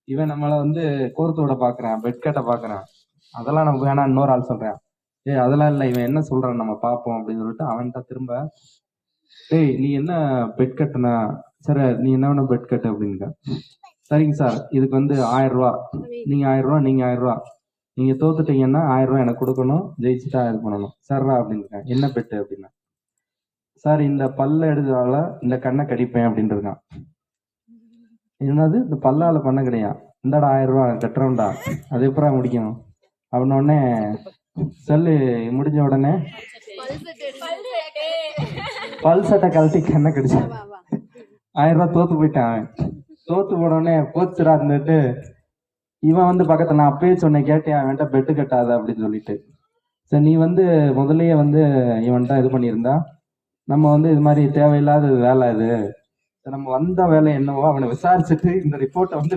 இவன் நம்மள வந்து கோர்த்தோட பாக்குறான், பெட் கட்ட பாக்குறான். அதெல்லாம் நமக்கு வேணாம். இன்னொரு ஆள் சொல்றேன், ஏய் அதெல்லாம் இல்ல, இவன் என்ன சொல்றான் நம்ம பார்ப்போம் அப்படின்னு சொல்லிட்டு அவன்கிட்ட திரும்ப, டேய் நீ என்ன பெட் கட்டுனா, சரி நீ என்ன வேணும் பெட் கட்டு அப்படிங்க. சரிங்க சார், இதுக்கு வந்து 1000 ரூபா, நீங்க 1000 ரூபா, நீங்க 1000 ரூபா, நீங்க தோத்துட்டீங்கன்னா 1000 ரூபா எனக்கு கொடுக்கணும், ஜெயிச்சுட்டா இது பண்ணணும். சரிடா அப்படின்ட்டு. என்ன பெட்டு அப்படின்னா, சார் இந்த பல்ல எடுத்தால இந்த கண்ணை கடிப்பேன் அப்படின்னு இருக்கான். என்னது இந்த பல்லால பண்ண கிடையாது, இந்தாடா 1000 ரூபா கட்டுறோம்டா, அது எப்பறம் முடிக்கும் அப்படின்ன உடனே சொல்லு முடிஞ்ச உடனே பல் சட்டை கழட்டி கண்ணை கடிச்சு 1000 ரூபா தோத்து போயிட்டான். அவன் தோத்து போனோடனே போச்சுரா இருந்துட்டு இவன் வந்து பக்கத்துல, நான் அப்பயே சொன்னேன் கேட்டேன் அவன்கிட்ட பெட்டு கட்டாத அப்படின்னு சொல்லிட்டு. சரி நீ வந்து முதல்லயே வந்து இவன்கிட்ட இது பண்ணியிருந்தா நம்ம வந்து இது மாதிரி தேவையில்லாத வேலை இது, நம்ம வந்த வேலை என்னவோ அவனை விசாரிச்சுட்டு இந்த ரிப்போர்ட்டை வந்து